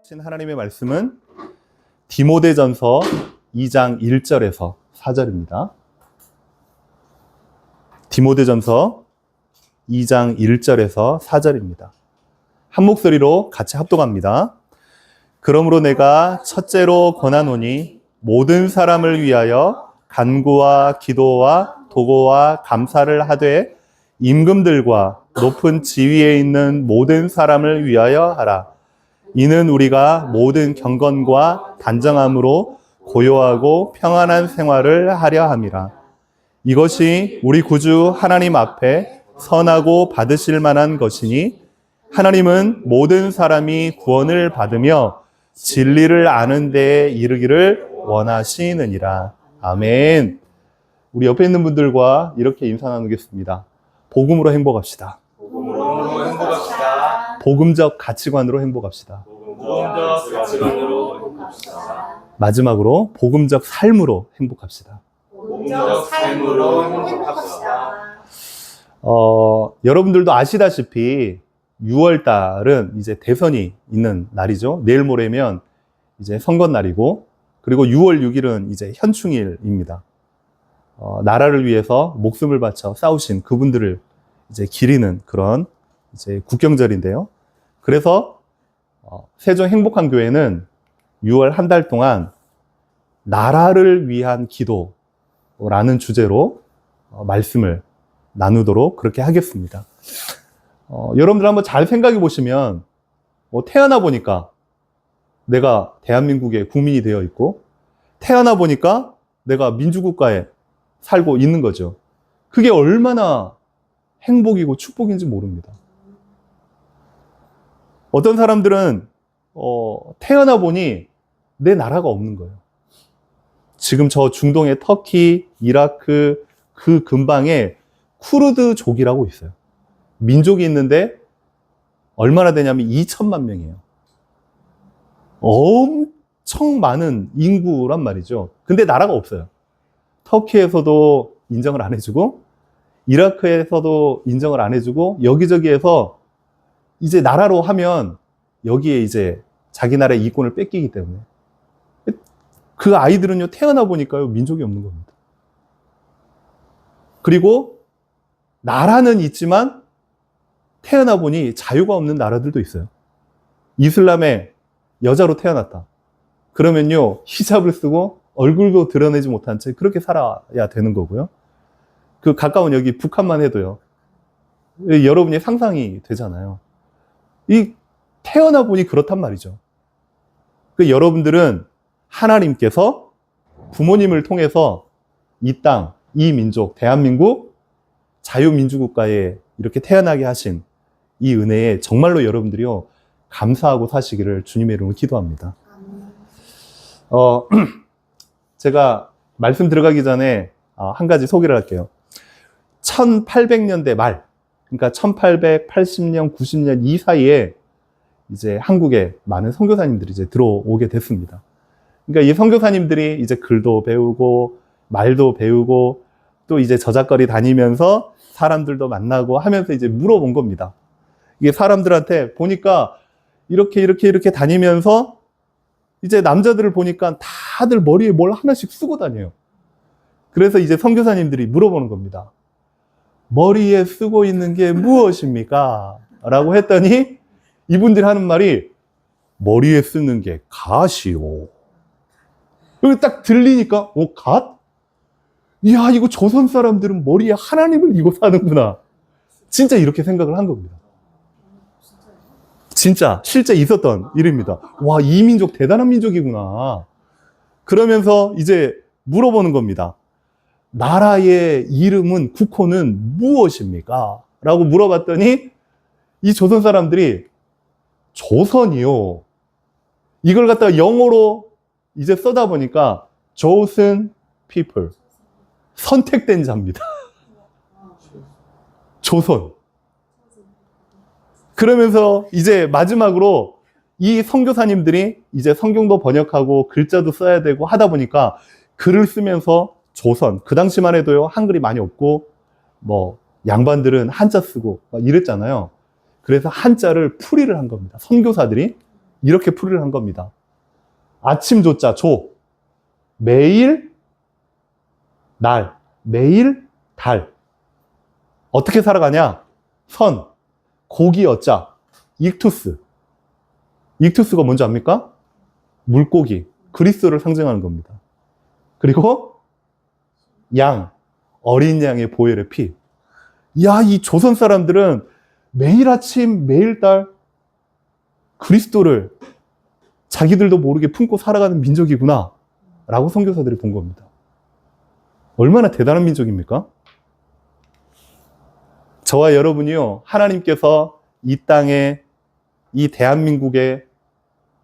친 하나님의 말씀은 디모데전서 2장 1절에서 4절입니다. 디모데전서 2장 1절에서 4절입니다. 한 목소리로 같이 합독합니다. 그러므로 내가 첫째로 권하노니 모든 사람을 위하여 간구와 기도와 도고와 감사를 하되 임금들과 높은 지위에 있는 모든 사람을 위하여 하라. 이는 우리가 모든 경건과 단정함으로 고요하고 평안한 생활을 하려 함이라. 이것이 우리 구주 하나님 앞에 선하고 받으실 만한 것이니 하나님은 모든 사람이 구원을 받으며 진리를 아는 데에 이르기를 원하시느니라. 아멘. 우리 옆에 있는 분들과 이렇게 인사 나누겠습니다. 복음으로 행복합시다. 복음으로 행복합시다. 복음적 가치관으로 행복합시다. 복음적 가치관으로 행복합시다. 마지막으로 복음적 삶으로 행복합시다. 복음적 삶으로 행복합시다. 여러분들도 아시다시피 6월 달은 이제 대선이 있는 날이죠. 내일 모레면 이제 선거 날이고, 그리고 6월 6일은 이제 현충일입니다. 나라를 위해서 목숨을 바쳐 싸우신 그분들을 이제 기리는 그런 이제 국경절인데요. 그래서 세종 행복한 교회는 6월 한 달 동안 나라를 위한 기도라는 주제로 말씀을 나누도록 그렇게 하겠습니다. 여러분들 한번 잘 생각해 보시면 태어나 보니까 내가 대한민국의 국민이 되어 있고, 태어나 보니까 내가 민주국가에 살고 있는 거죠. 그게 얼마나 행복이고 축복인지 모릅니다. 어떤 사람들은 태어나 보니 내 나라가 없는 거예요. 지금 저 중동의 터키, 이라크 그 근방에 쿠르드족이라고 있어요. 민족이 있는데 얼마나 되냐면 2천만 명이에요. 엄청 많은 인구란 말이죠. 근데 나라가 없어요. 터키에서도 인정을 안 해주고, 이라크에서도 인정을 안 해주고, 여기저기에서 이제 나라로 하면 여기에 이제 자기 나라의 이권을 뺏기기 때문에 그 아이들은요, 태어나 보니까요, 민족이 없는 겁니다. 그리고 나라는 있지만 태어나 보니 자유가 없는 나라들도 있어요. 이슬람에 여자로 태어났다. 그러면요, 히잡을 쓰고 얼굴도 드러내지 못한 채 그렇게 살아야 되는 거고요. 그 가까운 여기 북한만 해도요, 여러분이 상상이 되잖아요. 이 태어나 보니 그렇단 말이죠. 여러분들은 하나님께서 부모님을 통해서 이 땅, 이 민족, 대한민국 자유민주국가에 이렇게 태어나게 하신 이 은혜에 정말로 여러분들이요, 감사하고 사시기를 주님의 이름으로 기도합니다. 제가 말씀 들어가기 전에 한 가지 소개를 할게요. 1800년대 말, 그러니까 1880년, 90년 이 사이에 이제 한국에 많은 선교사님들이 이제 들어오게 됐습니다. 그러니까 이 선교사님들이 이제 글도 배우고, 말도 배우고, 또 이제 저작거리 다니면서 사람들도 만나고 하면서 이제 물어본 겁니다. 이게 사람들한테 보니까 이렇게 다니면서 이제 남자들을 보니까 다들 머리에 뭘 하나씩 쓰고 다녀요. 그래서 이제 선교사님들이 물어보는 겁니다. 머리에 쓰고 있는 게 무엇입니까? 라고 했더니 이분들이 하는 말이 머리에 쓰는 게 갓이요. 여기 딱 들리니까 갓? 이야, 이거 조선 사람들은 머리에 하나님을 이고 사는구나. 진짜 이렇게 생각을 한 겁니다. 진짜 실제 있었던 일입니다. 와, 이 민족 대단한 민족이구나. 그러면서 이제 물어보는 겁니다. 나라의 이름은, 국호는 무엇입니까? 라고 물어봤더니 이 조선 사람들이 조선이요. 이걸 갖다가 영어로 이제 써다 보니까 chosen people. 선택된 자입니다. 조선. 그러면서 이제 마지막으로 이 선교사님들이 이제 성경도 번역하고 글자도 써야 되고 하다 보니까 글을 쓰면서 조선, 그 당시만 해도요, 한글이 많이 없고, 양반들은 한자 쓰고 막 이랬잖아요. 그래서 한자를 풀이를 한 겁니다. 선교사들이 이렇게 풀이를 한 겁니다. 아침조자 조, 매일 날, 매일 달. 어떻게 살아가냐? 선, 고기 어자, 익투스. 익투스가 뭔지 압니까? 물고기, 그리스도를 상징하는 겁니다. 그리고 양, 어린 양의 보혈의 피. 야, 이 조선 사람들은 매일 아침, 매일 달 그리스도를 자기들도 모르게 품고 살아가는 민족이구나 라고 선교사들이 본 겁니다. 얼마나 대단한 민족입니까? 저와 여러분이요, 하나님께서 이 땅에, 이 대한민국에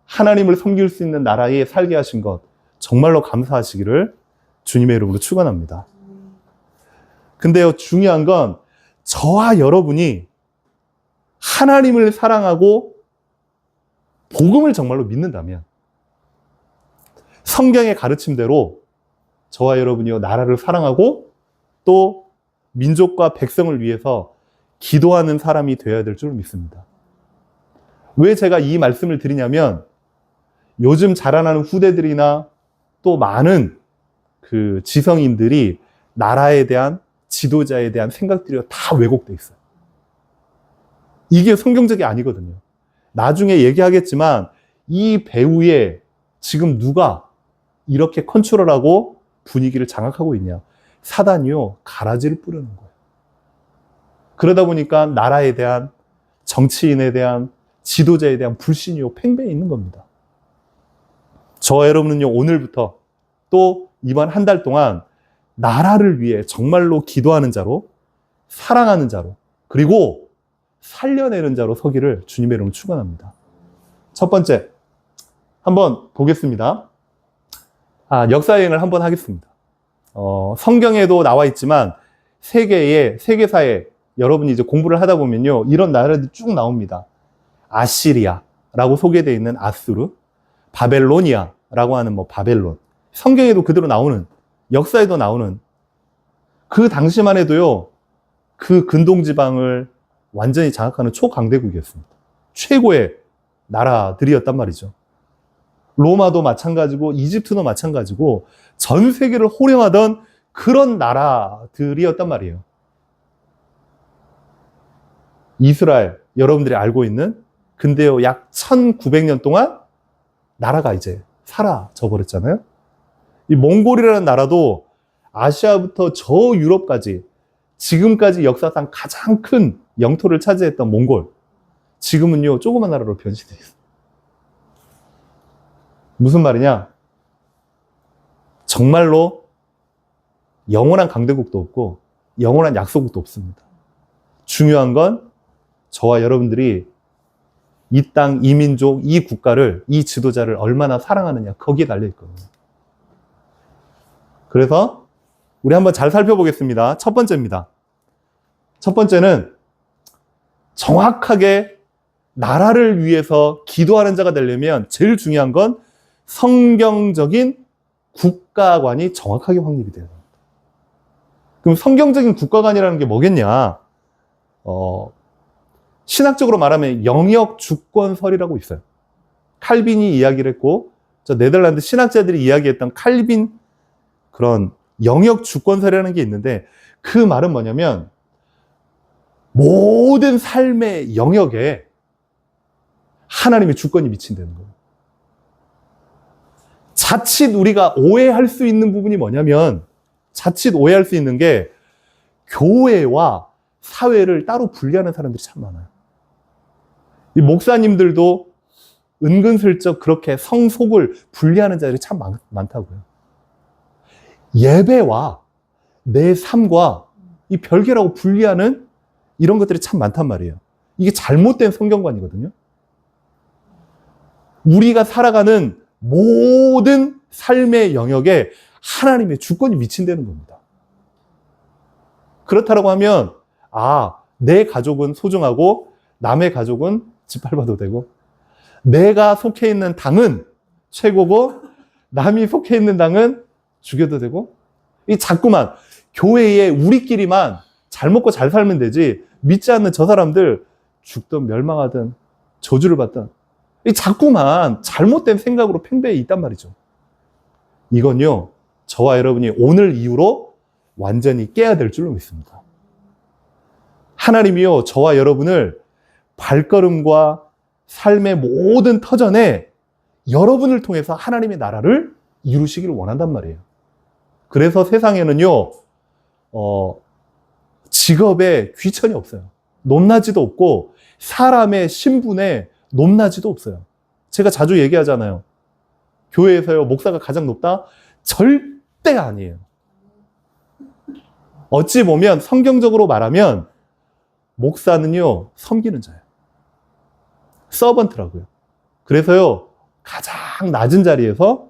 하나님을 섬길 수 있는 나라에 살게 하신 것 정말로 감사하시기를 주님의 이름으로 축원합니다. 근데요, 중요한 건 저와 여러분이 하나님을 사랑하고 복음을 정말로 믿는다면 성경의 가르침대로 저와 여러분이요, 나라를 사랑하고 또 민족과 백성을 위해서 기도하는 사람이 되어야 될 줄 믿습니다. 왜 제가 이 말씀을 드리냐면 요즘 자라나는 후대들이나 또 많은 그 지성인들이 나라에 대한, 지도자에 대한 생각들이 다 왜곡돼 있어요. 이게 성경적이 아니거든요. 나중에 얘기하겠지만 이 배후에 지금 누가 이렇게 컨트롤하고 분위기를 장악하고 있냐? 사단이요, 가라지를 뿌리는 거예요. 그러다 보니까 나라에 대한, 정치인에 대한, 지도자에 대한 불신이요, 팽배해 있는 겁니다. 저와 여러분은요, 오늘부터 또 이번 한 달 동안 나라를 위해 정말로 기도하는 자로, 사랑하는 자로, 그리고 살려내는 자로 서기를 주님의 이름으로 축원합니다. 첫 번째, 한번 보겠습니다. 역사여행을 한번 하겠습니다. 성경에도 나와 있지만 세계사에 여러분이 이제 공부를 하다 보면요, 이런 나라들이 쭉 나옵니다. 아시리아라고 소개되어 있는 아수르, 바벨로니아라고 하는 바벨론. 성경에도 그대로 나오는, 역사에도 나오는, 그 당시만 해도요, 그 근동지방을 완전히 장악하는 초강대국이었습니다. 최고의 나라들이었단 말이죠. 로마도 마찬가지고 이집트도 마찬가지고 전 세계를 호령하던 그런 나라들이었단 말이에요. 이스라엘, 여러분들이 알고 있는, 근데요, 약 1900년 동안 나라가 이제 사라져 버렸잖아요. 이 몽골이라는 나라도 아시아부터 저 유럽까지 지금까지 역사상 가장 큰 영토를 차지했던 몽골, 지금은요, 조그만 나라로 변신돼 있어요. 무슨 말이냐? 정말로 영원한 강대국도 없고 영원한 약소국도 없습니다. 중요한 건 저와 여러분들이 이 땅, 이 민족, 이 국가를, 이 지도자를 얼마나 사랑하느냐, 거기에 달려있거든요. 그래서 우리 한번 잘 살펴보겠습니다. 첫 번째입니다. 첫 번째는 정확하게 나라를 위해서 기도하는 자가 되려면 제일 중요한 건 성경적인 국가관이 정확하게 확립이 돼야 됩니다. 그럼 성경적인 국가관이라는 게 뭐겠냐? 신학적으로 말하면 영역 주권설이라고 있어요. 칼빈이 이야기를 했고, 저 네덜란드 신학자들이 이야기했던 칼빈 그런 영역 주권설이라는 게 있는데, 그 말은 뭐냐면 모든 삶의 영역에 하나님의 주권이 미친다는 거예요. 자칫 우리가 오해할 수 있는 부분이 뭐냐면, 자칫 오해할 수 있는 게 교회와 사회를 따로 분리하는 사람들이 참 많아요. 이 목사님들도 은근슬쩍 그렇게 성속을 분리하는 자들이 참 많다고요. 예배와 내 삶과 이 별개라고 분리하는 이런 것들이 참 많단 말이에요. 이게 잘못된 성경관이거든요. 우리가 살아가는 모든 삶의 영역에 하나님의 주권이 미친다는 겁니다. 그렇다고 하면, 내 가족은 소중하고 남의 가족은 짓밟아도 되고, 내가 속해 있는 당은 최고고 남이 속해 있는 당은 죽여도 되고, 이 자꾸만 교회에 우리끼리만 잘 먹고 잘 살면 되지, 믿지 않는 저 사람들 죽든 멸망하든 저주를 받든, 자꾸만 잘못된 생각으로 팽배해 있단 말이죠. 이건요, 저와 여러분이 오늘 이후로 완전히 깨야 될 줄로 믿습니다. 하나님이요, 저와 여러분을 발걸음과 삶의 모든 터전에 여러분을 통해서 하나님의 나라를 이루시기를 원한단 말이에요. 그래서 세상에는요, 직업에 귀천이 없어요. 높낮이도 없고 사람의 신분에 높낮이도 없어요. 제가 자주 얘기하잖아요. 교회에서요, 목사가 가장 높다? 절대 아니에요. 어찌 보면 성경적으로 말하면 목사는요, 섬기는 자예요. 서번트라고요. 그래서요, 가장 낮은 자리에서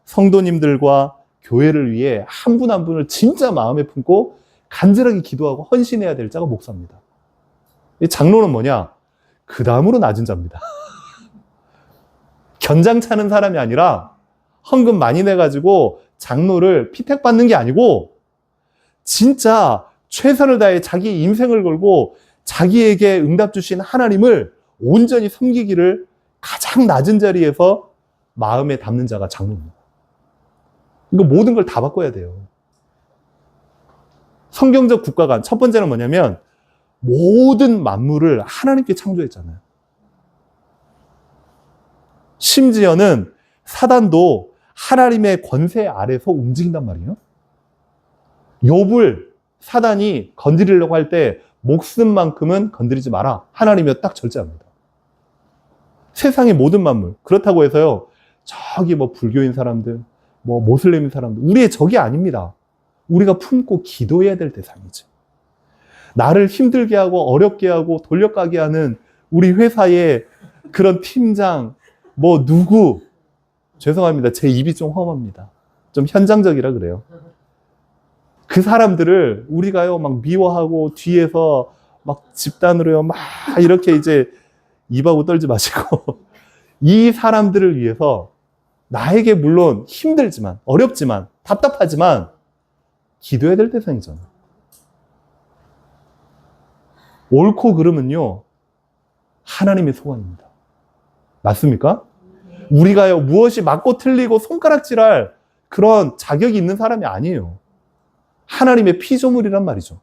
성도님들과 교회를 위해 한 분 한 분을 진짜 마음에 품고 간절하게 기도하고 헌신해야 될 자가 목사입니다. 이 장로는 뭐냐? 그 다음으로 낮은 자입니다. 견장 차는 사람이 아니라 헌금 많이 내가지고 장로를 피택받는 게 아니고 진짜 최선을 다해 자기 인생을 걸고 자기에게 응답 주신 하나님을 온전히 섬기기를 가장 낮은 자리에서 마음에 담는 자가 장로입니다. 이거 모든 걸 다 바꿔야 돼요. 성경적 국가관, 첫 번째는 뭐냐면 모든 만물을 하나님께 창조했잖아요. 심지어는 사단도 하나님의 권세 아래서 움직인단 말이에요. 욥을 사단이 건드리려고 할 때 목숨만큼은 건드리지 마라. 하나님이 딱 절제합니다. 세상의 모든 만물. 그렇다고 해서요, 저기 뭐 불교인 사람들, 뭐 모슬림인 사람들, 우리의 적이 아닙니다. 우리가 품고 기도해야 될 대상이지. 나를 힘들게 하고 어렵게 하고 돌려가게 하는 우리 회사의 그런 팀장, 뭐 누구, 죄송합니다. 제 입이 좀 험합니다. 좀 현장적이라 그래요. 그 사람들을 우리가요, 막 미워하고 뒤에서 막 집단으로요, 막 이렇게 이제 입하고 떨지 마시고 이 사람들을 위해서 나에게 물론 힘들지만, 어렵지만, 답답하지만 기도해야 될 대상이잖아요. 옳고 그름은요, 하나님의 소관입니다. 맞습니까? 우리가요, 무엇이 맞고 틀리고 손가락질할 그런 자격이 있는 사람이 아니에요. 하나님의 피조물이란 말이죠.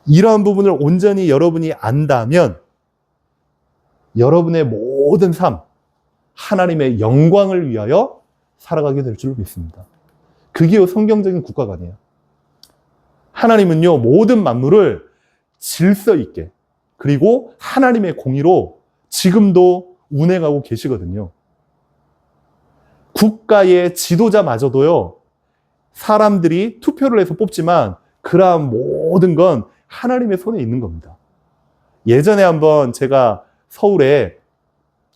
이러한 부분을 온전히 여러분이 안다면 여러분의 모든 삶, 하나님의 영광을 위하여 살아가게 될 줄로 믿습니다. 그게 성경적인 국가관이에요. 하나님은요, 모든 만물을 질서 있게, 그리고 하나님의 공의로 지금도 운행하고 계시거든요. 국가의 지도자마저도요, 사람들이 투표를 해서 뽑지만 그러한 모든 건 하나님의 손에 있는 겁니다. 예전에 한번 제가 서울에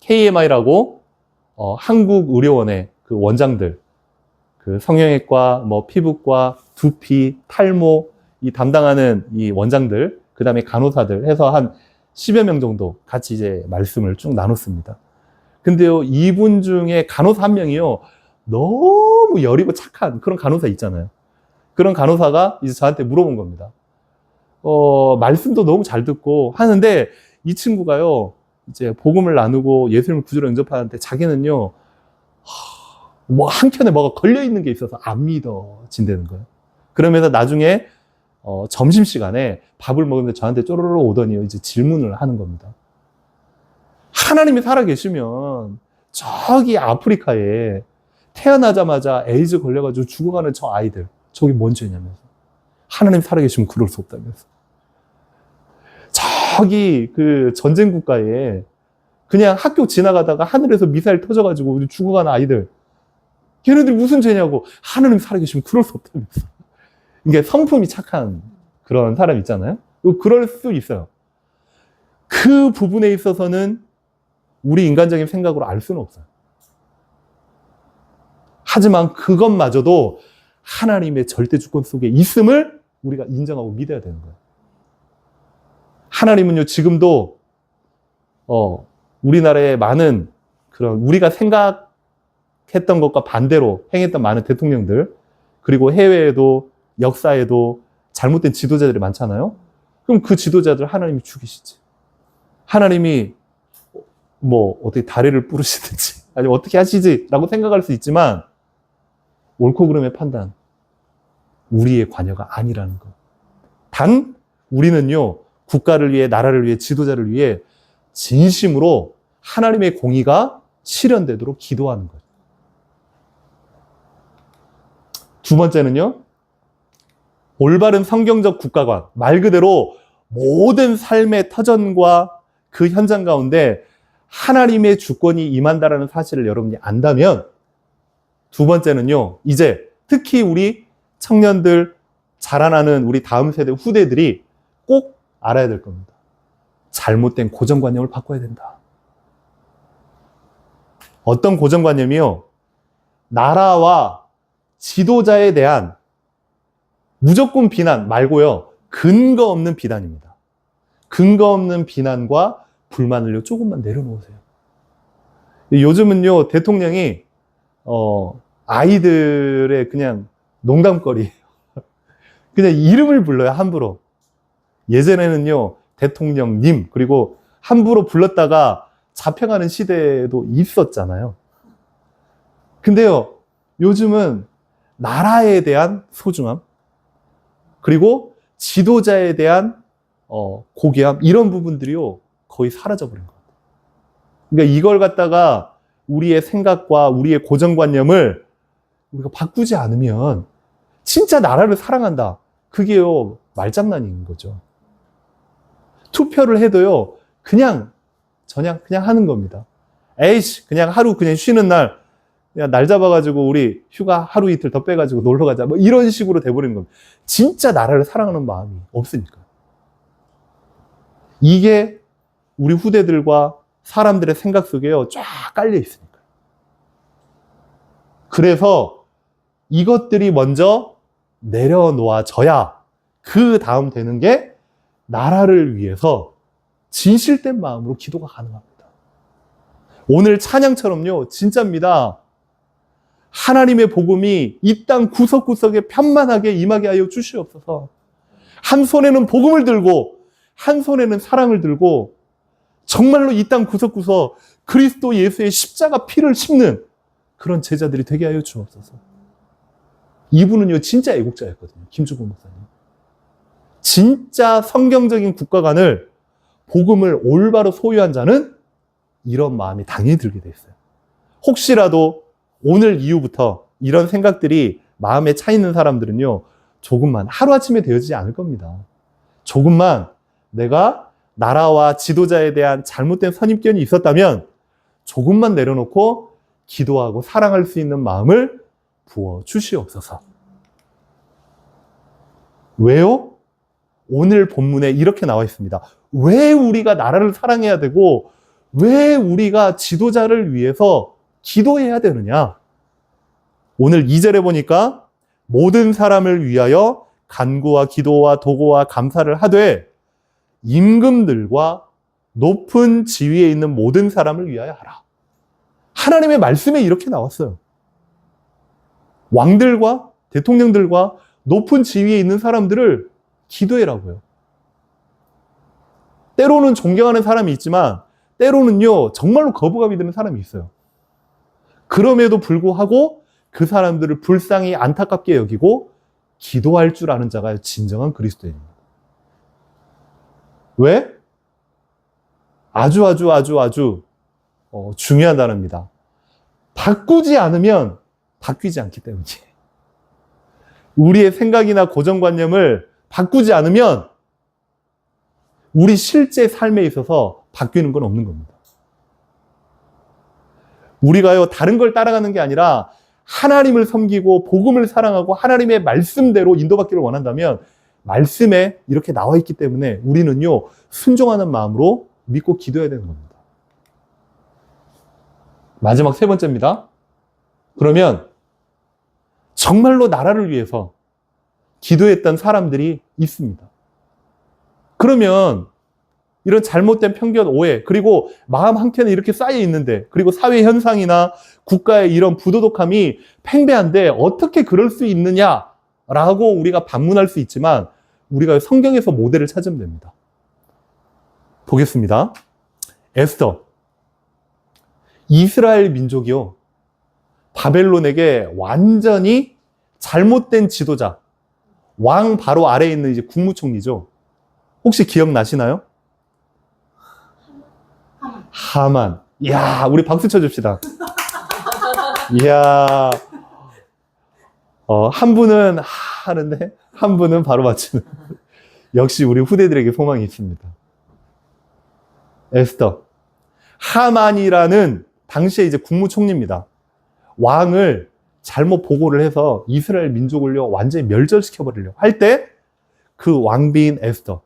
KMI라고 한국의료원의 그 원장들, 그 성형외과, 뭐 피부과, 두피, 탈모 이 담당하는 이 원장들, 그 다음에 간호사들 해서 한 10여 명 정도 같이 이제 말씀을 쭉 나눴습니다. 근데요, 이분 중에 간호사 한 명이요, 너무 여리고 착한 그런 간호사 있잖아요. 그런 간호사가 이제 저한테 물어본 겁니다. 말씀도 너무 잘 듣고 하는데 이 친구가요, 이제 복음을 나누고 예수님을 구주로 영접하는데 자기는요, 뭐 한켠에 뭐가 걸려 있는 게 있어서 안 믿어진다는 거예요. 그러면서 나중에 점심시간에 밥을 먹는데 저한테 쪼르르 오더니 이제 질문을 하는 겁니다. 하나님이 살아계시면 저기 아프리카에 태어나자마자 에이즈 걸려가지고 죽어가는 저 아이들, 저게 뭔 죄냐면서. 하나님 살아계시면 그럴 수 없다면서. 저기 그 전쟁 국가에 그냥 학교 지나가다가 하늘에서 미사일 터져가지고 죽어가는 아이들, 걔네들 무슨 죄냐고. 하나님 살아계시면 그럴 수 없다면서. 이게 성품이 착한 그런 사람 있잖아요. 그럴 수 있어요. 그 부분에 있어서는 우리 인간적인 생각으로 알 수는 없어요. 하지만 그것마저도 하나님의 절대 주권 속에 있음을 우리가 인정하고 믿어야 되는 거예요. 하나님은요, 지금도 우리나라의 많은 그런 우리가 생각했던 것과 반대로 행했던 많은 대통령들, 그리고 해외에도 역사에도 잘못된 지도자들이 많잖아요. 그럼 그 지도자들 하나님이 죽이시지. 하나님이 뭐 어떻게 다리를 부르시든지 아니면 어떻게 하시지라고 생각할 수 있지만 옳고 그름의 판단, 우리의 관여가 아니라는 것. 단 우리는요, 국가를 위해, 나라를 위해, 지도자를 위해 진심으로 하나님의 공의가 실현되도록 기도하는 거예요. 두 번째는요, 올바른 성경적 국가관, 말 그대로 모든 삶의 터전과 그 현장 가운데 하나님의 주권이 임한다라는 사실을 여러분이 안다면, 두 번째는요, 이제 특히 우리 청년들, 자라나는 우리 다음 세대 후대들이 꼭 알아야 될 겁니다. 잘못된 고정관념을 바꿔야 된다. 어떤 고정관념이요? 나라와 지도자에 대한 무조건 비난 말고요, 근거 없는 비난입니다. 근거 없는 비난과 불만을요, 조금만 내려놓으세요. 요즘은요, 대통령이 아이들의 그냥 농담거리예요. 그냥 이름을 불러요, 함부로. 예전에는요, 대통령님, 그리고 함부로 불렀다가 잡혀가는 시대도 있었잖아요. 근데요, 요즘은 나라에 대한 소중함, 그리고 지도자에 대한 고귀함, 이런 부분들이요, 거의 사라져버린 것 같아요. 그러니까 이걸 갖다가 우리의 생각과 우리의 고정관념을 우리가 바꾸지 않으면 진짜 나라를 사랑한다. 그게요, 말장난인 거죠. 투표를 해도요, 그냥 하는 겁니다. 에이씨, 그냥 하루 그냥 쉬는 날, 그냥 날 잡아가지고 우리 휴가 하루 이틀 더 빼가지고 놀러 가자. 뭐 이런 식으로 돼버리는 겁니다. 진짜 나라를 사랑하는 마음이 없으니까. 이게 우리 후대들과 사람들의 생각 속에요, 쫙 깔려 있으니까. 그래서 이것들이 먼저 내려놓아져야 그 다음 되는 게 나라를 위해서 진실된 마음으로 기도가 가능합니다. 오늘 찬양처럼요, 진짜입니다. 하나님의 복음이 이 땅 구석구석에 편만하게 임하게 하여 주시옵소서. 한 손에는 복음을 들고 한 손에는 사랑을 들고 정말로 이 땅 구석구석 그리스도 예수의 십자가 피를 씹는 그런 제자들이 되게 하여 주옵소서. 이분은요, 진짜 애국자였거든요. 김주곤 목사님. 진짜 성경적인 국가관을, 복음을 올바로 소유한 자는 이런 마음이 당연히 들게 돼 있어요. 혹시라도 오늘 이후부터 이런 생각들이 마음에 차 있는 사람들은요, 조금만, 하루아침에 되어지지 않을 겁니다. 조금만 내가 나라와 지도자에 대한 잘못된 선입견이 있었다면 조금만 내려놓고 기도하고 사랑할 수 있는 마음을 부어 주시옵소서. 왜요? 오늘 본문에 이렇게 나와 있습니다. 왜 우리가 나라를 사랑해야 되고 왜 우리가 지도자를 위해서 기도해야 되느냐? 오늘 2절에 보니까 모든 사람을 위하여 간구와 기도와 도고와 감사를 하되 임금들과 높은 지위에 있는 모든 사람을 위하여 하라. 하나님의 말씀에 이렇게 나왔어요. 왕들과 대통령들과 높은 지위에 있는 사람들을 기도해라고요. 때로는 존경하는 사람이 있지만 때로는요, 정말로 거부감이 드는 사람이 있어요. 그럼에도 불구하고 그 사람들을 불쌍히 안타깝게 여기고 기도할 줄 아는 자가 진정한 그리스도인입니다. 왜? 아주 중요한 단어입니다. 바꾸지 않으면 바뀌지 않기 때문이에요. 우리의 생각이나 고정관념을 바꾸지 않으면 우리 실제 삶에 있어서 바뀌는 건 없는 겁니다. 우리가요, 다른 걸 따라가는 게 아니라 하나님을 섬기고 복음을 사랑하고 하나님의 말씀대로 인도받기를 원한다면 말씀에 이렇게 나와 있기 때문에 우리는요, 순종하는 마음으로 믿고 기도해야 되는 겁니다. 마지막 세 번째입니다. 그러면 정말로 나라를 위해서 기도했던 사람들이 있습니다. 그러면 이런 잘못된 편견, 오해, 그리고 마음 한켠에 이렇게 쌓여 있는데, 그리고 사회 현상이나 국가의 이런 부도덕함이 팽배한데 어떻게 그럴 수 있느냐라고 우리가 반문할 수 있지만 우리가 성경에서 모델을 찾으면 됩니다. 보겠습니다. 에스더 이스라엘 민족이요, 바벨론에게 완전히 잘못된 지도자, 왕 바로 아래에 있는 이제 국무총리죠. 혹시 기억나시나요? 하만. 이야, 우리 박수 쳐줍시다. 이야, 한 분은 하는데 한 분은 바로 맞추는. 역시 우리 후대들에게 소망이 있습니다. 에스더. 하만이라는 당시에 이제 국무총리입니다. 왕을 잘못 보고를 해서 이스라엘 민족을요 완전히 멸절시켜버리려고 할 때 그 왕비인 에스더,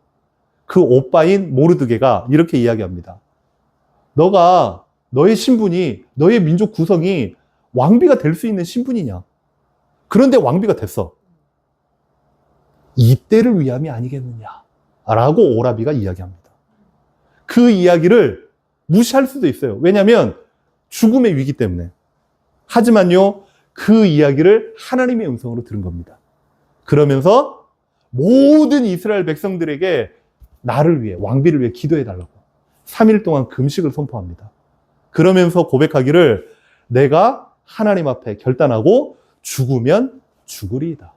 그 오빠인 모르드게가 이렇게 이야기합니다. 너가, 너의 신분이, 너의 민족 구성이 왕비가 될 수 있는 신분이냐? 그런데 왕비가 됐어. 이때를 위함이 아니겠느냐? 라고 오라비가 이야기합니다. 그 이야기를 무시할 수도 있어요. 왜냐하면 죽음의 위기 때문에. 하지만요, 그 이야기를 하나님의 음성으로 들은 겁니다. 그러면서 모든 이스라엘 백성들에게 나를 위해, 왕비를 위해 기도해달라고 3일 동안 금식을 선포합니다. 그러면서 고백하기를 내가 하나님 앞에 결단하고 죽으면 죽으리이다.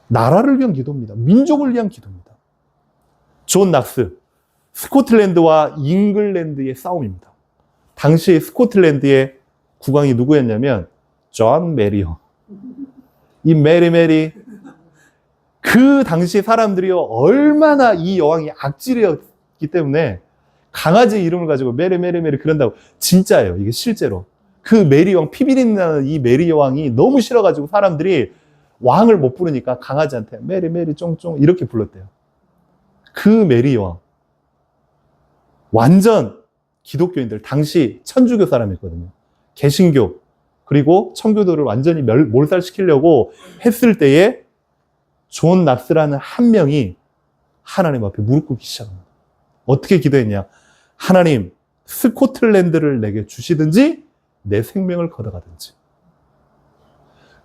나라를 위한 기도입니다. 민족을 위한 기도입니다. 존 낙스, 스코틀랜드와 잉글랜드의 싸움입니다. 당시 스코틀랜드의 국왕이 누구였냐면 존 메리요. 이 메리, 그 당시 사람들이요 얼마나 이 여왕이 악질이었기 때문에 강아지 이름을 가지고 메리 그런다고. 진짜예요. 이게 실제로. 그 메리 왕, 피비린 나는 이 메리 여왕이 너무 싫어가지고 사람들이 왕을 못 부르니까 강아지한테 메리 쫑쫑 이렇게 불렀대요. 그 메리 여왕. 완전 기독교인들, 당시 천주교 사람이었거든요. 개신교, 그리고 청교도를 완전히 몰살시키려고 했을 때에 존 낙스라는 한 명이 하나님 앞에 무릎 꿇기 시작합니다. 어떻게 기도했냐? 하나님, 스코틀랜드를 내게 주시든지 내 생명을 걷어가든지.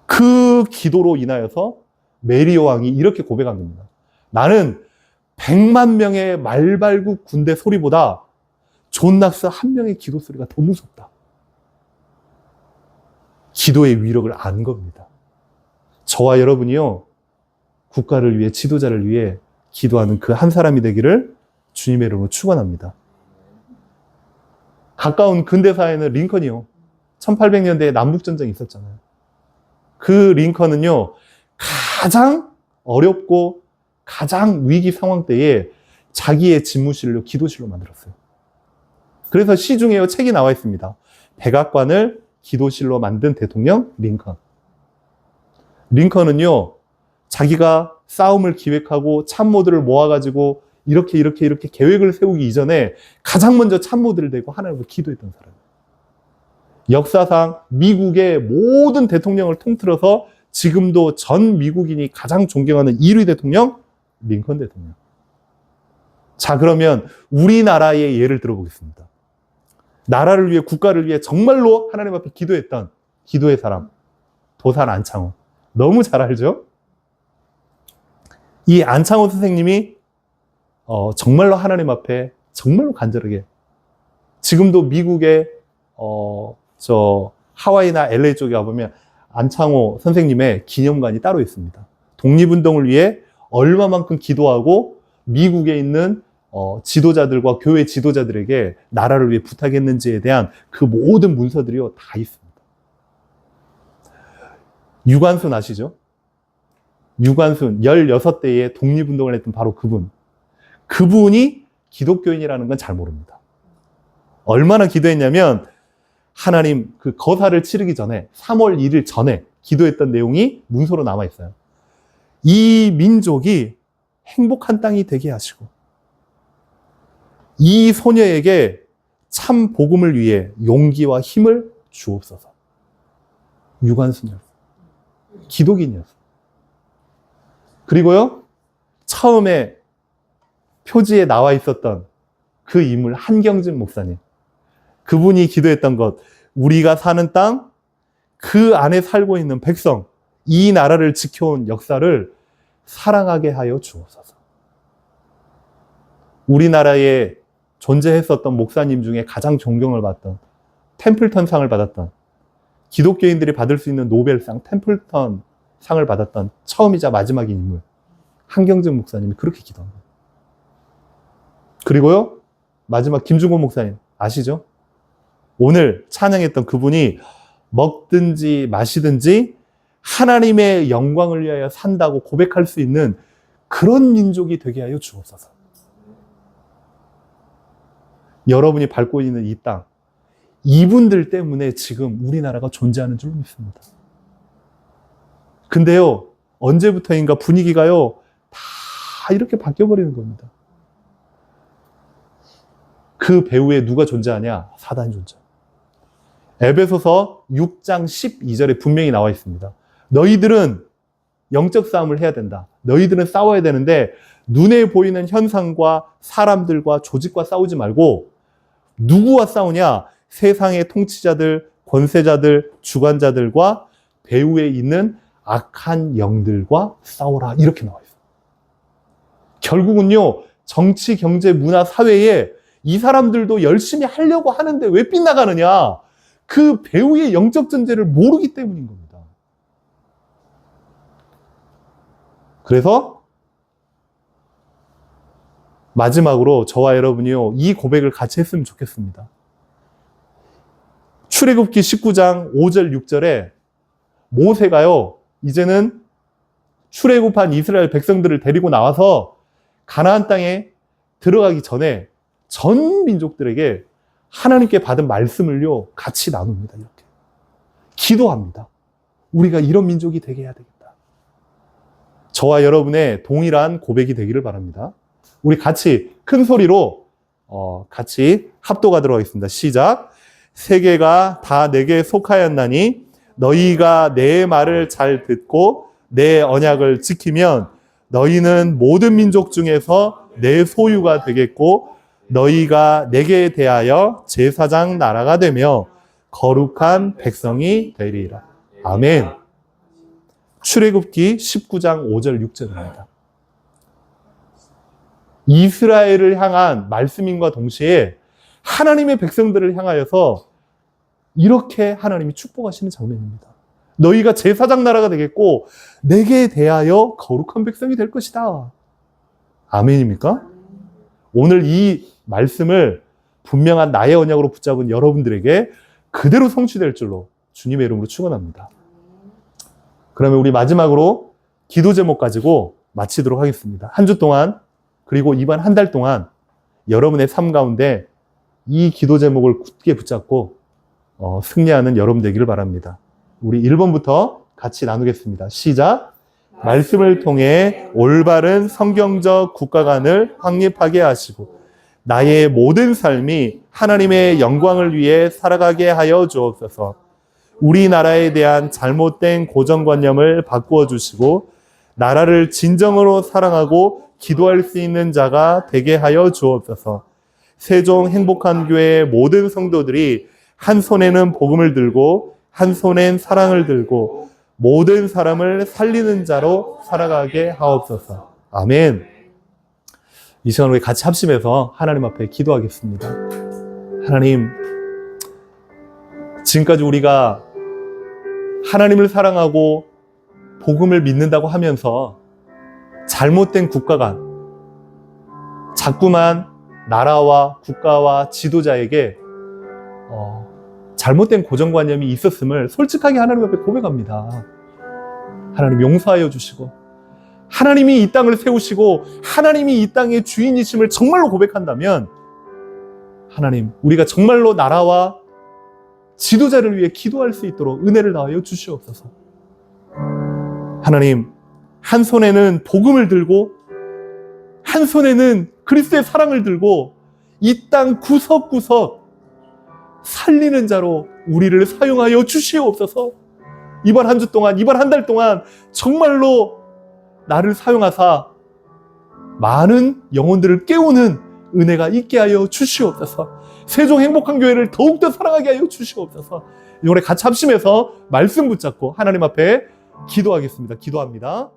그 기도로 인하여서 메리 여왕이 이렇게 고백한 겁니다. 나는 100만 명의 말발굽 군대 소리보다 존 낙스 한 명의 기도 소리가 더 무섭다. 기도의 위력을 안 겁니다. 저와 여러분이요, 국가를 위해, 지도자를 위해 기도하는 그 한 사람이 되기를 주님의 이름으로 축원합니다. 가까운 근대사에는 링컨이요, 1800년대에 남북전쟁이 있었잖아요. 그 링컨은요, 가장 어렵고 가장 위기 상황 때에 자기의 집무실로, 기도실로 만들었어요. 그래서 시중에요, 책이 나와 있습니다. 백악관을 기도실로 만든 대통령 링컨. 링컨은요, 자기가 싸움을 기획하고 참모들을 모아가지고 이렇게 계획을 세우기 이전에 가장 먼저 참모들을 대고 하나님을 기도했던 사람이에요. 역사상 미국의 모든 대통령을 통틀어서 지금도 전 미국인이 가장 존경하는 1위 대통령, 링컨 대통령. 자, 그러면 우리나라의 예를 들어보겠습니다. 나라를 위해, 국가를 위해 정말로 하나님 앞에 기도했던 기도의 사람, 도산 안창호. 너무 잘 알죠? 이 안창호 선생님이 정말로 하나님 앞에 정말로 간절하게, 지금도 미국의 하와이나 LA 쪽에 가보면 안창호 선생님의 기념관이 따로 있습니다. 독립운동을 위해 얼마만큼 기도하고 미국에 있는 지도자들과 교회 지도자들에게 나라를 위해 부탁했는지에 대한 그 모든 문서들이요 다 있습니다. 유관순 아시죠? 유관순 16대에 독립운동을 했던 바로 그분. 그분이 기독교인이라는 건 잘 모릅니다. 얼마나 기도했냐면 하나님, 그 거사를 치르기 전에 3월 1일 전에 기도했던 내용이 문서로 남아 있어요. 이 민족이 행복한 땅이 되게 하시고 이 소녀에게 참 복음을 위해 용기와 힘을 주옵소서. 유관순이었어요. 기독인이었어요. 그리고요, 처음에 표지에 나와 있었던 그 인물 한경진 목사님. 그분이 기도했던 것, 우리가 사는 땅, 그 안에 살고 있는 백성, 이 나라를 지켜온 역사를 사랑하게 하여 주옵소서. 우리나라에 존재했었던 목사님 중에 가장 존경을 받던 템플턴 상을 받았던, 기독교인들이 받을 수 있는 노벨상 템플턴 상을 받았던 처음이자 마지막인 인물 한경직 목사님이 그렇게 기도한 거예요. 그리고요, 마지막 김중곤 목사님 아시죠? 오늘 찬양했던 그분이 먹든지 마시든지 하나님의 영광을 위하여 산다고 고백할 수 있는 그런 민족이 되게 하여 주옵소서. 여러분이 밟고 있는 이 땅, 이분들 때문에 지금 우리나라가 존재하는 줄 믿습니다. 근데요, 언제부터인가 분위기가요, 다 이렇게 바뀌어버리는 겁니다. 그 배후에 누가 존재하냐? 사단이 존재합니다. 에베소서 6장 12절에 분명히 나와 있습니다. 너희들은 영적 싸움을 해야 된다. 너희들은 싸워야 되는데 눈에 보이는 현상과 사람들과 조직과 싸우지 말고 누구와 싸우냐? 세상의 통치자들, 권세자들, 주관자들과 배후에 있는 악한 영들과 싸우라. 이렇게 나와 있어요. 결국은요, 정치, 경제, 문화, 사회에 이 사람들도 열심히 하려고 하는데 왜 빗나가느냐? 그 배후의 영적 존재를 모르기 때문인 겁니다. 그래서 마지막으로 저와 여러분이요, 이 고백을 같이 했으면 좋겠습니다. 출애굽기 19장 5절 6절에 모세가요, 이제는 출애굽한 이스라엘 백성들을 데리고 나와서 가나안 땅에 들어가기 전에 전 민족들에게 하나님께 받은 말씀을요, 같이 나눕니다. 이렇게 기도합니다. 우리가 이런 민족이 되게 해야 되겠다. 저와 여러분의 동일한 고백이 되기를 바랍니다. 우리 같이 큰 소리로 같이 합독하도록 하겠습니다. 시작. 세계가 다 내게 속하였나니 너희가 내 말을 잘 듣고 내 언약을 지키면 너희는 모든 민족 중에서 내 소유가 되겠고 너희가 내게 대하여 제사장 나라가 되며 거룩한 백성이 되리라. 아멘. 출애굽기 19장 5절 6절입니다. 이스라엘을 향한 말씀인과 동시에 하나님의 백성들을 향하여서 이렇게 하나님이 축복하시는 장면입니다. 너희가 제사장 나라가 되겠고 내게 대하여 거룩한 백성이 될 것이다. 아멘입니까? 오늘 이 말씀을 분명한 나의 언약으로 붙잡은 여러분들에게 그대로 성취될 줄로 주님의 이름으로 축원합니다. 그러면 우리 마지막으로 기도 제목 가지고 마치도록 하겠습니다. 한 주 동안 그리고 이번 한 달 동안 여러분의 삶 가운데 이 기도 제목을 굳게 붙잡고 승리하는 여러분 되기를 바랍니다. 우리 1번부터 같이 나누겠습니다. 시작. 말씀을 통해 올바른 성경적 국가관을 확립하게 하시고 나의 모든 삶이 하나님의 영광을 위해 살아가게 하여 주옵소서. 우리나라에 대한 잘못된 고정관념을 바꾸어 주시고 나라를 진정으로 사랑하고 기도할 수 있는 자가 되게 하여 주옵소서. 세종 행복한 교회의 모든 성도들이 한 손에는 복음을 들고 한 손엔 사랑을 들고 모든 사람을 살리는 자로 살아가게 하옵소서. 아멘. 이 시간 우리 같이 합심해서 하나님 앞에 기도하겠습니다. 하나님, 지금까지 우리가 하나님을 사랑하고 복음을 믿는다고 하면서 잘못된 국가관, 자꾸만 나라와 국가와 지도자에게 잘못된 고정관념이 있었음을 솔직하게 하나님 앞에 고백합니다. 하나님 용서하여 주시고 하나님이 이 땅을 세우시고 하나님이 이 땅의 주인이심을 정말로 고백한다면 하나님, 우리가 정말로 나라와 지도자를 위해 기도할 수 있도록 은혜를 다하여 주시옵소서. 하나님, 한 손에는 복음을 들고 한 손에는 그리스도의 사랑을 들고 이 땅 구석구석 살리는 자로 우리를 사용하여 주시옵소서. 이번 한 주 동안, 이번 한 달 동안 정말로 나를 사용하사 많은 영혼들을 깨우는 은혜가 있게 하여 주시옵소서. 세종 행복한 교회를 더욱더 사랑하게 하여 주시옵소서. 이번에 같이 합심해서 말씀 붙잡고 하나님 앞에 기도하겠습니다. 기도합니다.